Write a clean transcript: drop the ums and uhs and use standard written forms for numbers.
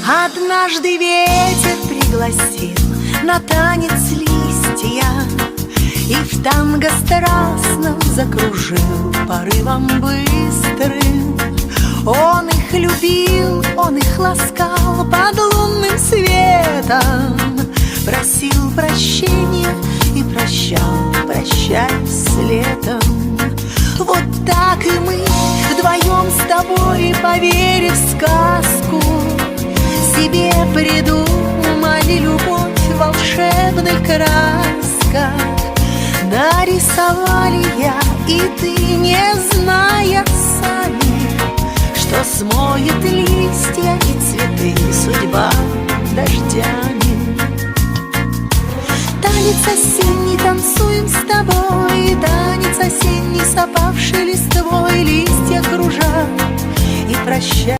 Однажды ветер пригласил на танец листья, и в танго страстном закружил порывом быстрым. Он их любил, он их ласкал под лунным светом, просил прощения и прощал, прощаясь с летом. Вот так и мы вдвоем с тобой, поверив в сказку, себе придумали любовь в волшебных красках. Нарисовали я и ты, не зная сами, что смоет листья и цветы судьба дождями. Танец осенний танцуем с тобой, танец осенний с опавшей листвой, листья кружат и прощай.